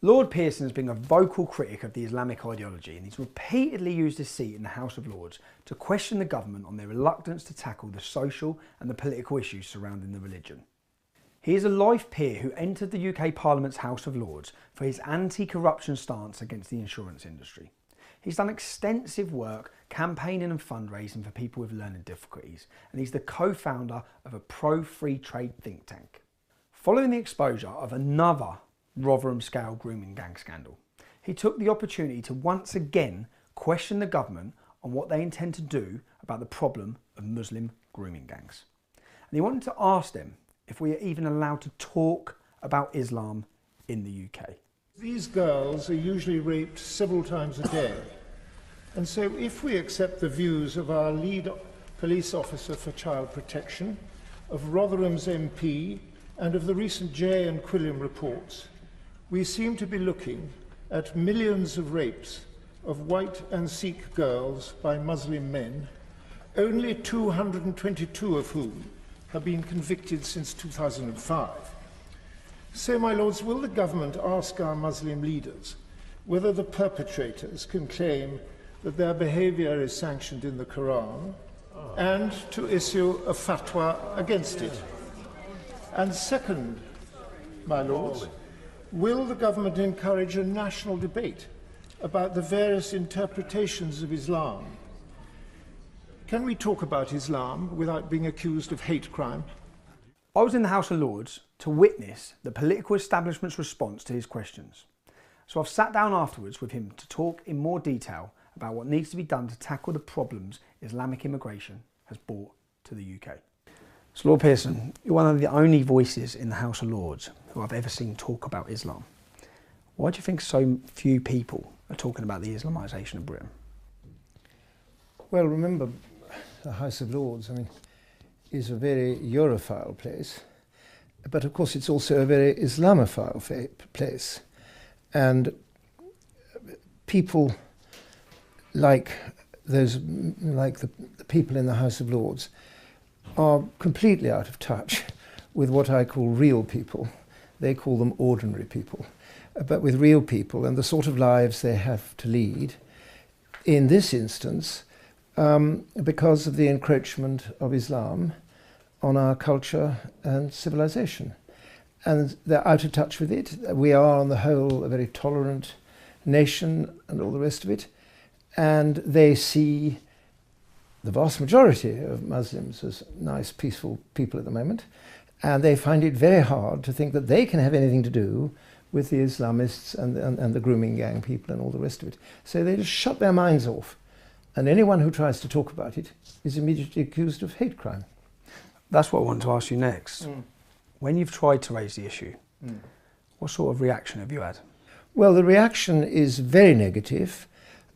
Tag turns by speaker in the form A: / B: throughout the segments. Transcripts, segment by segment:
A: Lord Pearson has been a vocal critic of the Islamic ideology, and he's repeatedly used his seat in the House of Lords to question the government on their reluctance to tackle the social and the political issues surrounding the religion. He is a life peer who entered the UK Parliament's House of Lords for his anti-corruption stance against the insurance industry. He's done extensive work campaigning and fundraising for people with learning difficulties, and he's the co-founder of a pro-free trade think tank. Following the exposure of another Rotherham-scale grooming gang scandal, he took the opportunity to once again question the government on what they intend to do about the problem of Muslim grooming gangs. And he wanted to ask them if we are even allowed to talk about Islam in the UK.
B: These girls are usually raped several times a day. And so if we accept the views of our lead police officer for child protection, of Rotherham's MP, and of the recent Jay and Quilliam reports, we seem to be looking at millions of rapes of white and Sikh girls by Muslim men, only 222 of whom have been convicted since 2005. So, my lords, will the government ask our Muslim leaders whether the perpetrators can claim that their behaviour is sanctioned in the Quran and to issue a fatwa against it? And second, my lords, will the government encourage a national debate about the various interpretations of Islam? Can we talk about Islam without being accused of hate crime?
A: I was in the House of Lords to witness the political establishment's response to his questions. So I've sat down afterwards with him to talk in more detail about what needs to be done to tackle the problems Islamic immigration has brought to the UK. So Lord Pearson, you're one of the only voices in the House of Lords who I've ever seen talk about Islam. Why do you think so few people are talking about the Islamisation of Britain?
C: Well, remember, the House of Lords, is a very Europhile place, but of course it's also a very Islamophile place. And people like the people in the House of Lords are completely out of touch with what I call real people. They call them ordinary people. But with real people and the sort of lives they have to lead, in this instance, because of the encroachment of Islam on our culture and civilization. And they're out of touch with it. We are, on the whole, a very tolerant nation and all the rest of it. And they see the vast majority of Muslims as nice, peaceful people at the moment. And they find it very hard to think that they can have anything to do with the Islamists and the grooming gang people and all the rest of it. So they just shut their minds off. And anyone who tries to talk about it is immediately accused of hate crime.
A: That's what I want to ask you next. When you've tried to raise the issue, what sort of reaction have you had?
C: Well, the reaction is very negative.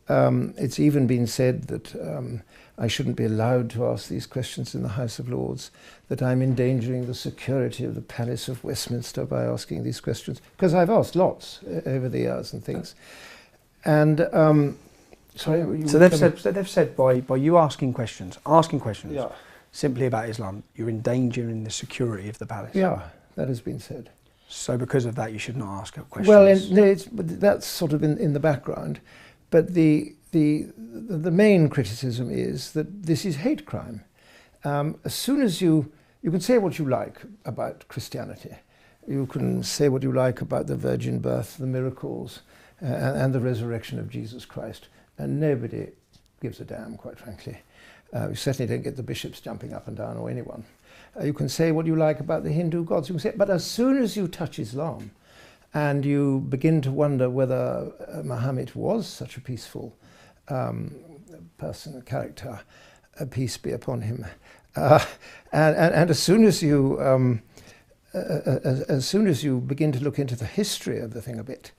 C: It's even been said that I shouldn't be allowed to ask these questions in the House of Lords, that I'm endangering the security of the Palace of Westminster by asking these questions, because I've asked lots over the years and things. And sorry,
A: so they've said by you asking questions
C: yeah,
A: simply about Islam, you're endangering the security of the palace.
C: Yeah, that has been said.
A: So because of that, you should not ask questions.
C: Well, that's sort of in the background, but the main criticism is that this is hate crime. As soon as you can say what you like about Christianity, you can say what you like about the virgin birth, the miracles, and the resurrection of Jesus Christ, and nobody gives a damn, quite frankly. You certainly don't get the bishops jumping up and down, or anyone. You can say what you like about the Hindu gods, you can say, but as soon as you touch Islam and you begin to wonder whether Muhammad was such a peaceful person, character, peace be upon him, and as soon as you begin to look into the history of the thing a bit,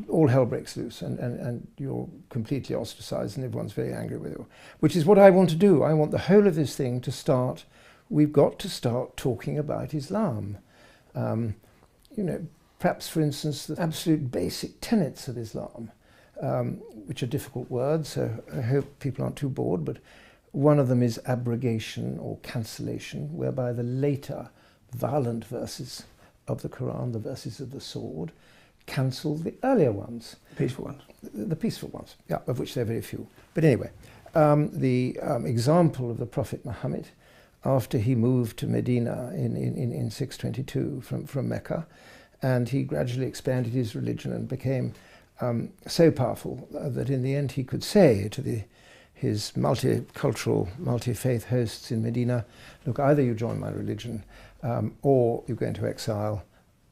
C: all hell breaks loose, and you're completely ostracized and everyone's very angry with you, which is what I want to do. I want the whole of this thing to start. We've got to start talking about Islam. Perhaps, for instance, the absolute basic tenets of Islam, which are difficult words, so I hope people aren't too bored, but one of them is abrogation or cancellation, whereby the later violent verses of the Quran, the verses of the sword, cancel the earlier ones.
A: Peaceful ones.
C: The peaceful ones, yeah, of which there are very few. But anyway, the example of the Prophet Muhammad, after he moved to Medina in 622 from Mecca, and he gradually expanded his religion and became so powerful that in the end he could say to his multicultural, multi-faith hosts in Medina, look, either you join my religion or you go into exile,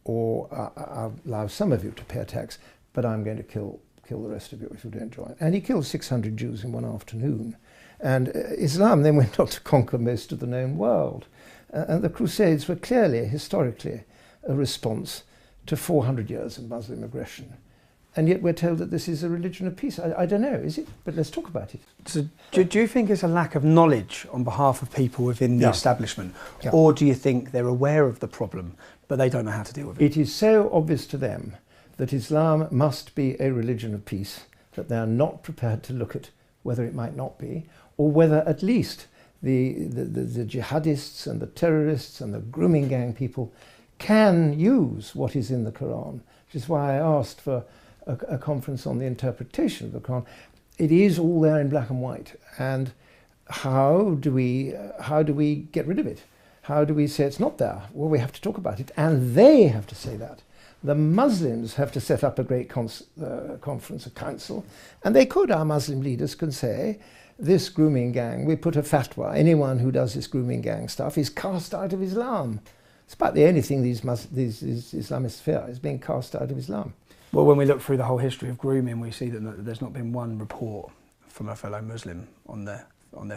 C: or I'll allow some of you to pay a tax, but I'm going to kill the rest of you if you don't join. And he killed 600 Jews in one afternoon. And Islam then went on to conquer most of the known world. And the Crusades were clearly, historically, a response to 400 years of Muslim aggression. And yet we're told that this is a religion of peace. I don't know, is it? But let's talk about it.
A: So do you think it's a lack of knowledge on behalf of people within the establishment? Yeah. Or do you think they're aware of the problem, but they don't know how to deal with it?
C: It is so obvious to them that Islam must be a religion of peace that they are not prepared to look at whether it might not be, or whether at least the jihadists and the terrorists and the grooming gang people can use what is in the Quran, which is why I asked for a conference on the interpretation of the Quran. It is all there in black and white, and how do we get rid of it? How do we say it's not there? Well, we have to talk about it, and they have to say that. The Muslims have to set up a great conference, a council, and they could, our Muslim leaders can say, this grooming gang, we put a fatwa, anyone who does this grooming gang stuff is cast out of Islam. It's about the only thing these Islamists fear, is being cast out of Islam.
A: Well, when we look through the whole history of grooming, we see that there's not been one report from a fellow Muslim on their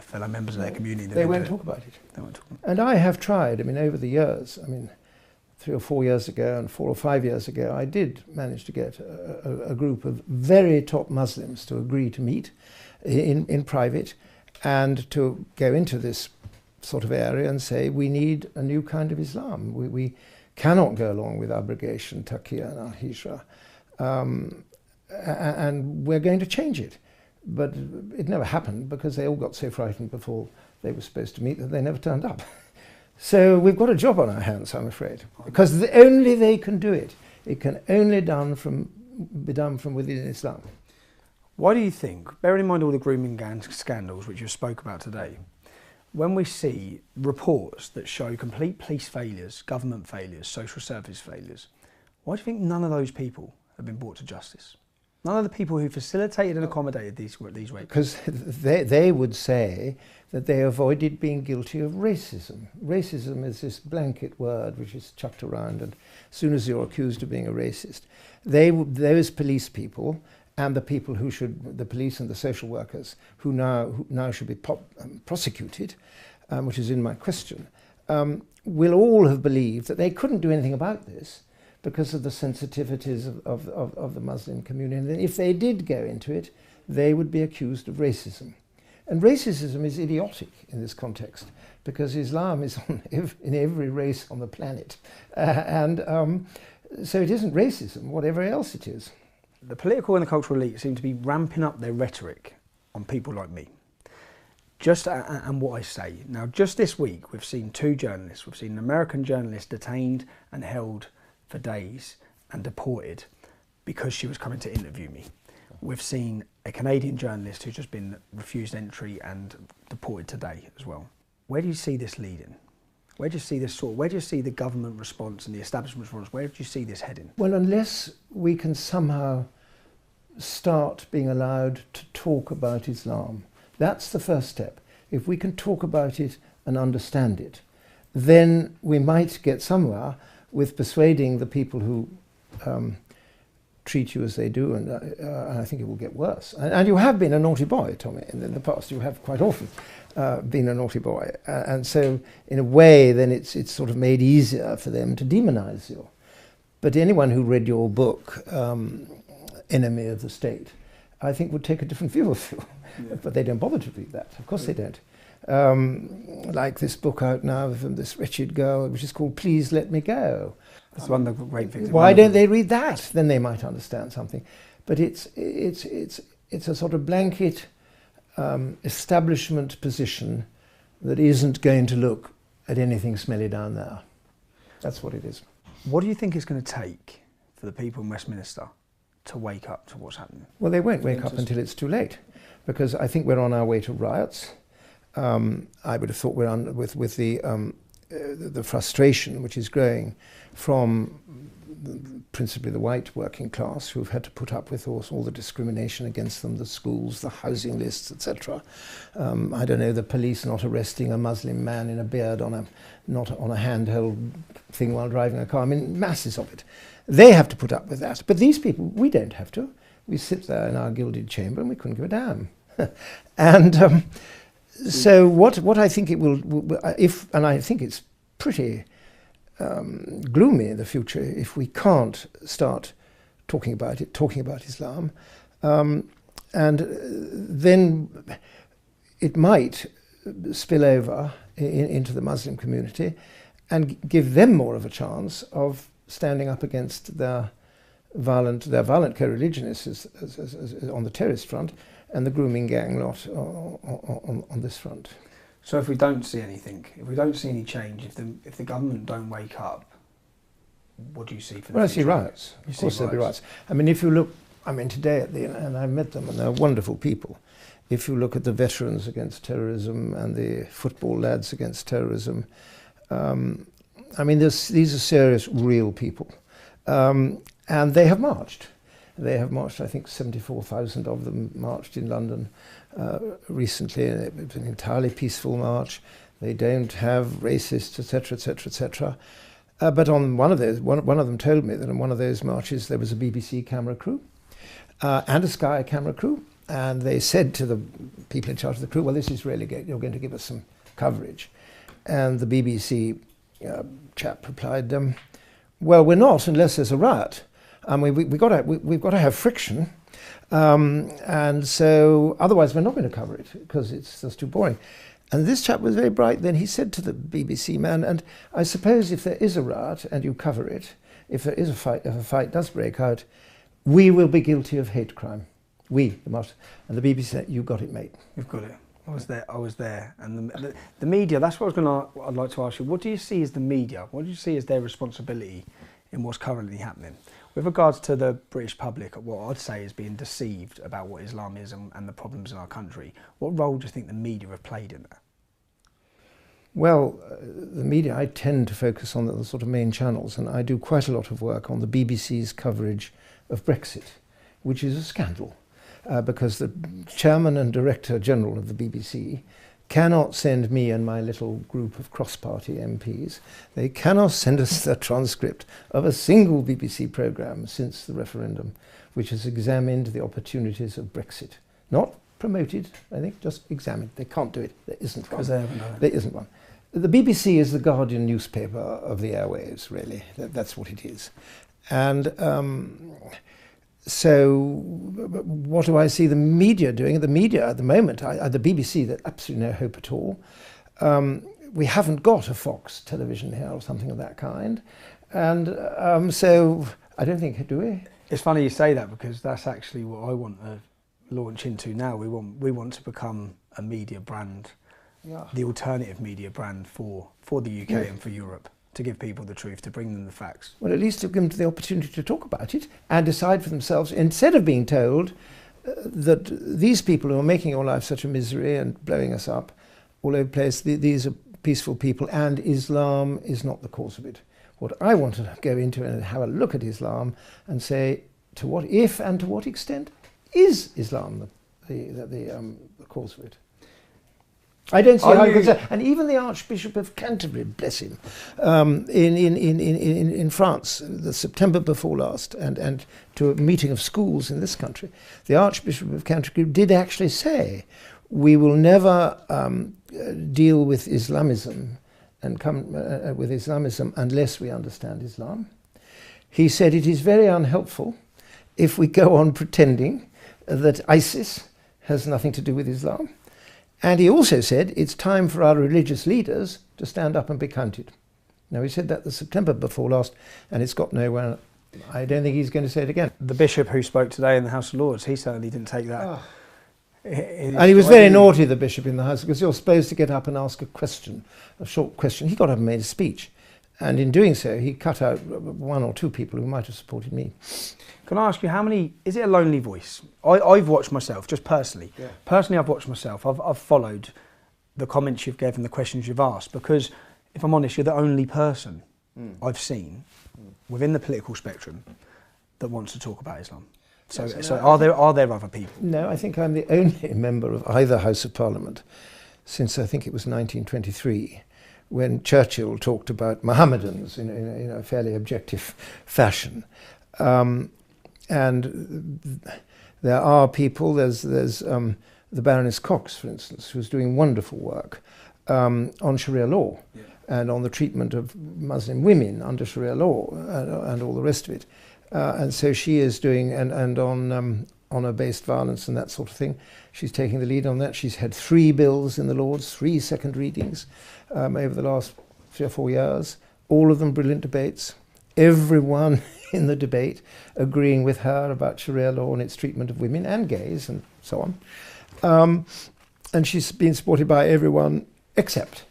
A: fellow members of their community.
C: They won't talk about it.
A: They won't talk about it.
C: And I have tried, over the years, 3 or 4 years ago and 4 or 5 years ago, I did manage to get a group of very top Muslims to agree to meet in private and to go into this sort of area and say, we need a new kind of Islam. We cannot go along with abrogation, taqiyya and al-hijra. And we're going to change it. But it never happened because they all got so frightened before they were supposed to meet that they never turned up. So we've got a job on our hands, I'm afraid, because only they can do it. It can only be done from within Islam.
A: Why do you think, bearing in mind all the grooming gang scandals which you spoke about today, when we see reports that show complete police failures, government failures, social service failures, why do you think none of those people have been brought to justice? None of the people who facilitated and accommodated these rapes?
C: Because they would say that they avoided being guilty of racism. Racism is this blanket word which is chucked around, and as soon as you're accused of being a racist, those police people and the people who should, the police and the social workers, who now should be prosecuted, which is in my question, will all have believed that they couldn't do anything about this because of the sensitivities of the Muslim community. And if they did go into it, they would be accused of racism. And racism is idiotic in this context, because Islam is in every race on the planet. So it isn't racism, whatever else it is.
A: The political and the cultural elite seem to be ramping up their rhetoric on people like me. And what I say. Now, just this week, we've seen 2 journalists. We've seen an American journalist detained and held for days and deported because she was coming to interview me. We've seen a Canadian journalist who's just been refused entry and deported today as well. Where do you see this leading? Where do you see this where do you see the government response and the establishment response? Where do you see this heading?
C: Well, unless we can somehow start being allowed to talk about Islam, that's the first step. If we can talk about it and understand it, then we might get somewhere with persuading the people who treat you as they do, and I think it will get worse. And you have been a naughty boy, Tommy, in the past. You have quite often been a naughty boy. And so, in a way, then it's sort of made easier for them to demonize you. But anyone who read your book, Enemy of the State, I think would take a different view of you. Yeah. But they don't bother to read that. Of course they don't. Like this book out now from this wretched girl, which is called Please Let Me Go.
A: That's one of the great things.
C: Why don't they read that? Then they might understand something. But it's a sort of blanket establishment position that isn't going to look at anything smelly down there. That's what it is.
A: What do you think it's going to take for the people in Westminster to wake up to what's happening?
C: Well, they won't wake up until it's too late, because I think we're on our way to riots. I would have thought we're on with the frustration which is growing from principally the white working class, who've had to put up with all the discrimination against them, the schools, the housing lists, etc. I don't know, the police not arresting a Muslim man in a beard not on a handheld thing while driving a car. I mean, masses of it. They have to put up with that. But these people, we don't have to. We sit there in our gilded chamber and we couldn't give a damn. And so what I think it will, and I think it's pretty gloomy in the future if we can't start talking about Islam, and then it might spill over into the Muslim community and give them more of a chance of standing up against their violent co-religionists as on the terrorist front, and the grooming gang lot on this front.
A: So if we don't see anything, if we don't see any change, if the government don't wake up, what do you see for the future?
C: Well, I see riots. Of course there'll be riots. I mean, if you look, today and I met them and they're wonderful people. If you look at the veterans against terrorism and the football lads against terrorism, these are serious, real people. And they have marched. They have marched, I think 74,000 of them marched in London recently. It was an entirely peaceful march. They don't have racists, etc., etc., etc. But on one of them told me that on one of those marches there was a BBC camera crew and a Sky camera crew. And they said to the people in charge of the crew, well, this is really good. You're going to give us some coverage. And the BBC chap replied, well, we're not unless there's a riot. We've got to have friction, and so otherwise we're not going to cover it because it's just too boring. And this chap was very bright. Then he said to the BBC man, and I suppose if there is a riot and you cover it, if there is a fight, if a fight does break out, we will be guilty of hate crime. We, the martyrs. And the BBC said, you got it, mate.
A: You've got it. I was there. And the media, that's what I'd like to ask you. What do you see as the media? What do you see as their responsibility in what's currently happening? With regards to the British public, what I'd say is being deceived about what Islam is and the problems in our country, what role do you think the media have played in that?
C: Well, the media, I tend to focus on the sort of main channels, and I do quite a lot of work on the BBC's coverage of Brexit, which is a scandal, because the chairman and director general of the BBC cannot send me and my little group of cross-party MPs, they cannot send us the transcript of a single BBC programme since the referendum, which has examined the opportunities of Brexit. Not promoted, I think, just examined. They can't do it. There isn't one. There isn't one. The BBC is the Guardian newspaper of the airwaves, really. That's what it is. And so what do I see the media doing? The media at the moment, the BBC, there's absolutely no hope at all. We haven't got a Fox television here or something of that kind. And so I don't think, do we?
A: It's funny you say that, because that's actually what I want to launch into now. We want to become a media brand, the alternative media brand for the UK and for Europe, to give people the truth, to bring them the facts.
C: Well, at least to give them the opportunity to talk about it and decide for themselves, instead of being told that these people who are making your life such a misery and blowing us up all over the place, these are peaceful people and Islam is not the cause of it. What I want to go into and have a look at Islam and say, to what extent is Islam the cause of it? I don't see how you could say. And even the Archbishop of Canterbury, bless him, in France, the September before last, and to a meeting of schools in this country, the Archbishop of Canterbury did actually say, we will never deal with Islamism and come with Islamism unless we understand Islam. He said it is very unhelpful if we go on pretending that ISIS has nothing to do with Islam. And he also said it's time for our religious leaders to stand up and be counted. Now, he said that the September before last, and it's got nowhere. I don't think he's going to say it again.
A: The bishop who spoke today in the House of Lords, he certainly didn't take that. Oh.
C: And he was very naughty, the bishop in the House, because you're supposed to get up and ask a question, a short question. He got up and made a speech. And in doing so, he cut out one or two people who might have supported me.
A: Can I ask you, how many, is it a lonely voice? I've watched myself, just personally. Yeah. Personally, I've watched myself. I've followed the comments you've given, the questions you've asked, because if I'm honest, you're the only person I've seen within the political spectrum that wants to talk about Islam. So,
C: Yes,
A: so are there other people?
C: No, I think I'm the only member of either House of Parliament since I think it was 1923, when Churchill talked about Mohammedans in a fairly objective fashion. And there are people, there's the Baroness Cox, for instance, who's doing wonderful work on Sharia law and on the treatment of Muslim women under Sharia law and all the rest of it. And so she is doing, and on honour-based violence and that sort of thing. She's taking the lead on that. She's had 3 bills in the Lords, 3 second readings over the last 3 or 4 years. All of them brilliant debates. Everyone in the debate agreeing with her about Sharia law and its treatment of women and gays and so on. And she's been supported by everyone except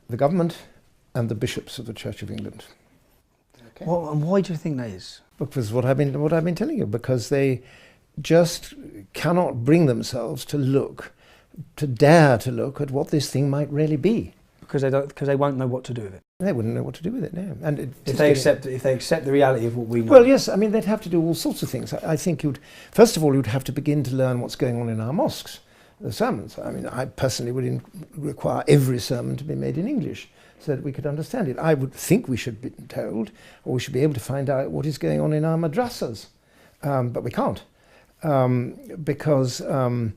C: the government and the bishops of the Church of England.
A: Okay. Well, and why do you think that is?
C: Because what I've been telling you, because they just cannot bring themselves to dare to look at what this thing might really be.
A: Because they won't know what to do with it.
C: They wouldn't know what to do with it, no. And
A: if they accept the reality of what we know.
C: Well, yes, I mean, they'd have to do all sorts of things. I think first of all, you'd have to begin to learn what's going on in our mosques, the sermons. I mean, I personally would require every sermon to be made in English so that we could understand it. I would think we should be told, or we should be able to find out what is going on in our madrasas, but we can't. Because I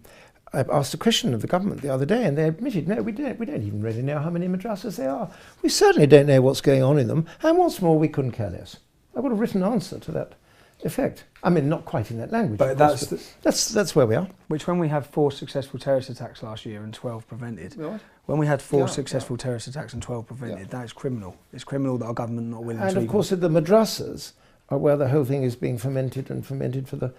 C: asked a question of the government the other day, and they admitted, no, we don't even really know how many madrasas there are. We certainly don't know what's going on in them, and what's more, we couldn't care less. I've got a written answer to that effect. I mean, not quite in that language,
A: but
C: that's where we are.
A: Which, when we had 4 successful terrorist attacks last year and 12 prevented,
C: what?
A: When we had 4 successful terrorist attacks and 12 prevented, that is criminal. It's criminal that our government not willing to.
C: And of course, the madrasas are where the whole thing is being fermented for the,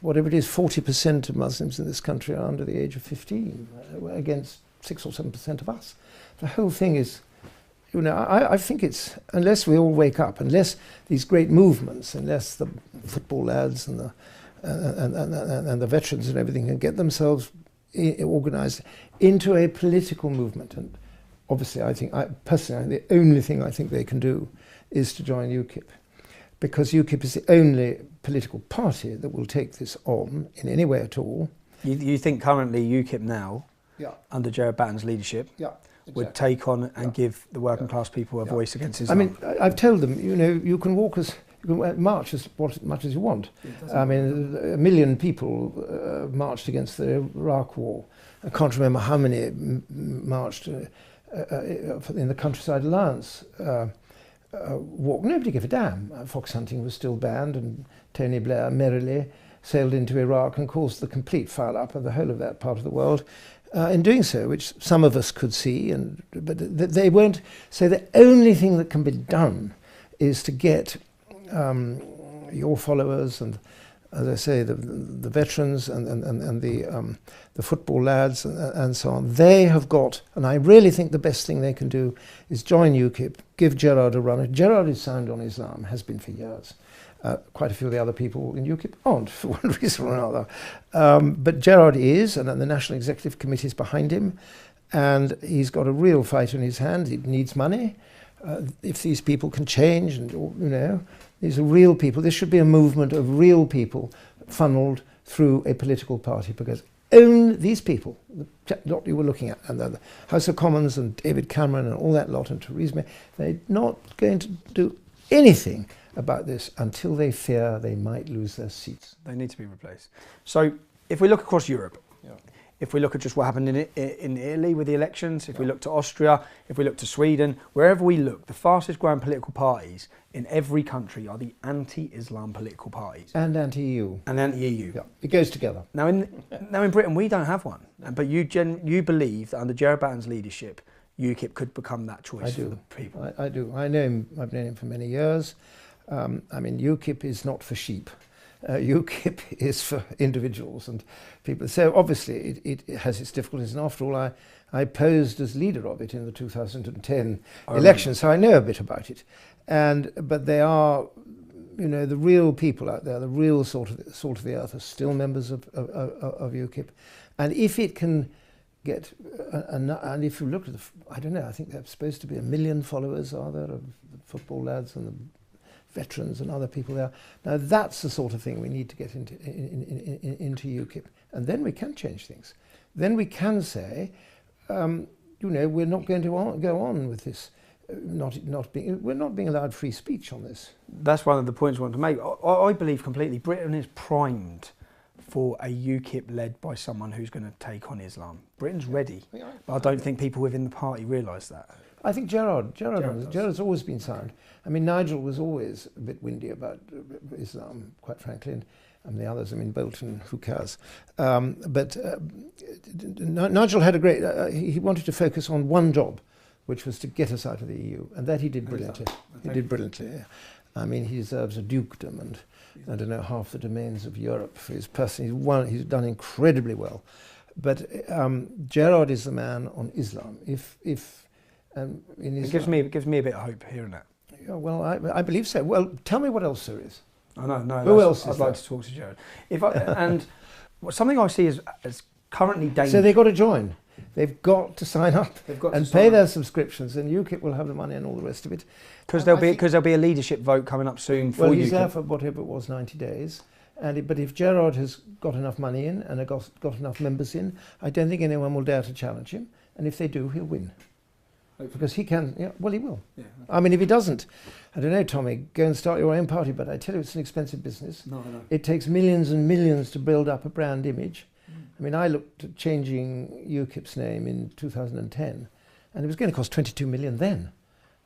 C: whatever it is, 40% of Muslims in this country are under the age of 15, against 6 or 7% of us. The whole thing is, you know, I think it's, unless we all wake up, unless these great movements, unless the football lads and the veterans and everything can get themselves organised into a political movement. And obviously, personally, the only thing I think they can do is to join UKIP, because UKIP is the only political party that will take this on in any way at all. You
A: think currently UKIP now, under Gerard Batten's leadership, would take on and give the working class people a voice against Islam?
C: I mean, I've told them, you know, you can march as much as you want. I mean, 1 million people marched against the Iraq War. I can't remember how many marched in the Countryside Alliance walk. Nobody gave a damn. Fox hunting was still banned, and Tony Blair merrily sailed into Iraq and caused the complete foul-up of the whole of that part of the world in doing so, which some of us could see, but they weren't. So the only thing that can be done is to get your followers and, as I say, the veterans and the football lads and so on. They have got, and I really think the best thing they can do is join UKIP, give Gerard a run. Gerard is sound on Islam, has been for years. Quite a few of the other people in UKIP aren't, for one reason or another. But Gerard is, and the National Executive Committee is behind him, and he's got a real fight in his hand. He needs money. If these people can change, and you know, these are real people. This should be a movement of real people funneled through a political party, because only these people, the lot you were looking at, and the House of Commons and David Cameron and all that lot and Theresa May, they're not going to do anything about this until they fear they might lose their seats.
A: They need to be replaced. So if we look across Europe, if we look at just what happened in Italy with the elections, if we look to Austria, if we look to Sweden, wherever we look, the fastest growing political parties in every country are the anti-Islam political parties.
C: And anti-EU.
A: And anti-EU.
C: Yeah, it goes together.
A: Now in Britain, we don't have one. But you believe that under Gerard Batten's leadership, UKIP could become that choice for the people.
C: I do. I know him. I've known him for many years. I mean, UKIP is not for sheep. UKIP is for individuals and people. So obviously it has its difficulties. And after all, I posed as leader of it in the 2010 election, so I know a bit about it. But they are, the real people out there, the real salt of the earth, are still members of UKIP. And if it can get, and if you look at I don't know, I think they're supposed to be 1 million followers, are there, of the football lads and the veterans and other people there. Now that's the sort of thing we need to get into UKIP. And then we can change things. Then we can say, we're not going to go on with this. We're not being allowed free speech on this.
A: That's one of the points I want to make. I believe completely Britain is primed for a UKIP led by someone who's going to take on Islam. Britain's ready, but I don't think people within the party realise that.
C: I think Gerard's always been sound. I mean, Nigel was always a bit windy about Islam, quite frankly, and the others, Bolton, who cares? But Nigel had a great, he wanted to focus on one job, which was to get us out of the EU, and that he did brilliantly. Yeah. He deserves a dukedom and I don't know, half the domains of Europe for his person. He's done incredibly well. But Gerard is the man on Islam. In Islam,
A: it gives me a bit of hope hearing that.
C: Yeah, well, I believe so. Well, tell me what else there is.
A: No.
C: Who else?
A: I'd like to talk to Gerard. And something I see as currently dangerous.
C: So they've got to join. They've got to sign up and pay their subscriptions, and UKIP will have the money and all the rest of it.
A: Because there'll be a leadership vote coming up soon for UKIP.
C: Well, he's there for whatever it was, 90 days. But if Gerard has got enough money in and got enough members in, I don't think anyone will dare to challenge him. And if they do, he'll win. Hopefully. Because he can, he will. Yeah. If he doesn't, I don't know, Tommy, go and start your own party, but I tell you, it's an expensive business.
A: No, I know.
C: It takes millions and millions to build up a brand image. I looked at changing UKIP's name in 2010, and it was going to cost 22 million then.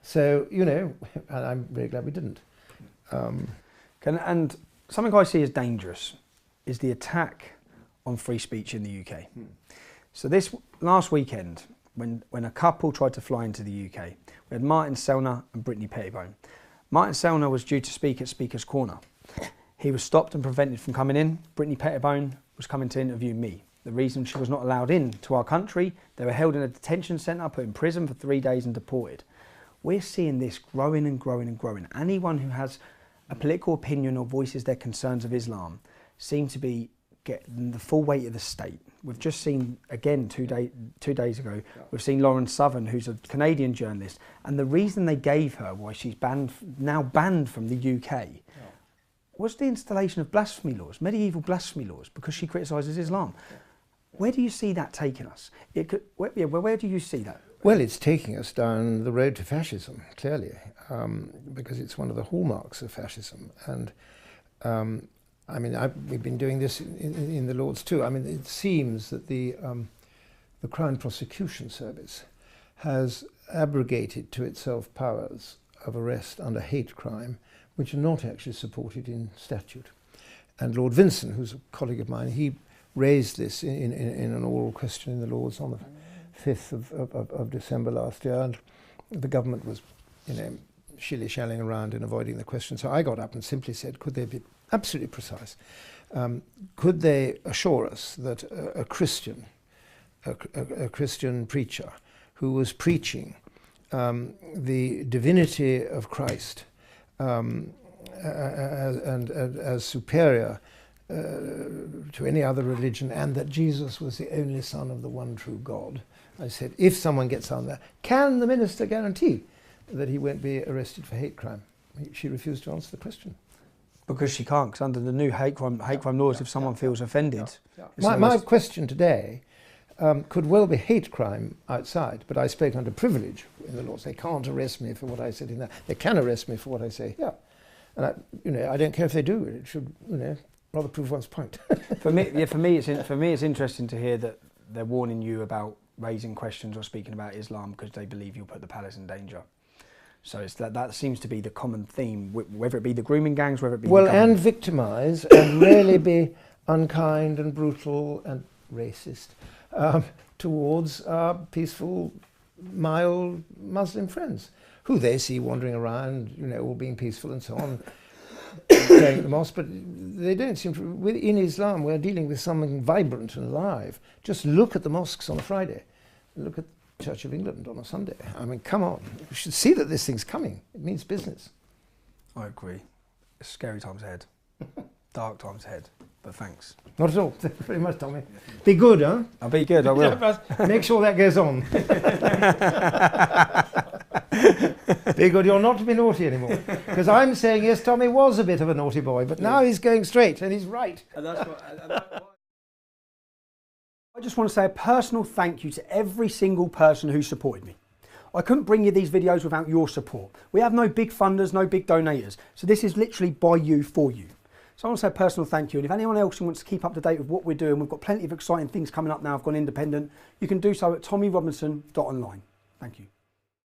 C: So, and I'm very glad we didn't.
A: And something I see as dangerous is the attack on free speech in the UK. So this last weekend, when a couple tried to fly into the UK, we had Martin Sellner and Brittany Pettibone. Martin Sellner was due to speak at Speaker's Corner. He was stopped and prevented from coming in. Brittany Pettibone was coming to interview me. The reason she was not allowed in to our country, they were held in a detention centre, put in prison for 3 days and deported. We're seeing this growing and growing and growing. Anyone who has a political opinion or voices their concerns of Islam seem to be getting the full weight of the state. We've just seen, again, 2 days ago, we've seen Lauren Southern, who's a Canadian journalist, and the reason they gave her why she's now banned from the UK was the installation of blasphemy laws, medieval blasphemy laws, because she criticises Islam. Where do you see that taking us? Where do you see that?
C: Well, it's taking us down the road to fascism, clearly, because it's one of the hallmarks of fascism. And we've been doing this in the Lords too. It seems that the Crown Prosecution Service has abrogated to itself powers of arrest under hate crime, which are not actually supported in statute. And Lord Vincent, who's a colleague of mine, he raised this in an oral question in the Lords on the 5th of December last year, and the government was, shilly-shallying around and avoiding the question. So I got up and simply said, could they be absolutely precise? Could they assure us that a Christian preacher who was preaching the divinity of Christ and as superior to any other religion, and that Jesus was the only Son of the one true God. I said, if someone gets on there, can the minister guarantee that he won't be arrested for hate crime? She refused to answer the question.
A: Because she can't, because under the new hate crime laws, if someone feels offended...
C: My question today could well be hate crime outside, but I spoke under privilege in the laws. They can't arrest me for what I said in there. They can arrest me for what I say here. And I don't care if they do. It should, rather prove one's point.
A: For me, it's interesting to hear that they're warning you about raising questions or speaking about Islam because they believe you'll put the palace in danger. So it's that seems to be the common theme, whether it be the grooming gangs, whether it be
C: and victimise and really be unkind and brutal and racist towards our peaceful, mild Muslim friends, who they see wandering around, all being peaceful and so on, praying at the mosque, but they don't seem to. In Islam, we're dealing with something vibrant and alive. Just look at the mosques on a Friday. Look at Church of England on a Sunday. I mean, come on. We should see that this thing's coming. It means business.
A: I agree. Scary times ahead. Dark times ahead. But thanks.
C: Not at all. Thank you very much, Tommy. Be good, huh?
A: I'll be good, I will.
C: Make sure that goes on. Be good. You're not to be naughty anymore. Because I'm saying, yes, Tommy was a bit of a naughty boy, but now he's going straight and he's right.
A: And that's what, I just want to say a personal thank you to every single person who supported me. I couldn't bring you these videos without your support. We have no big funders, no big donators. So this is literally by you, for you. So I want to say a personal thank you. And if anyone else wants to keep up to date with what we're doing, we've got plenty of exciting things coming up now. I've gone independent. You can do so at tommyrobinson.online. Thank you.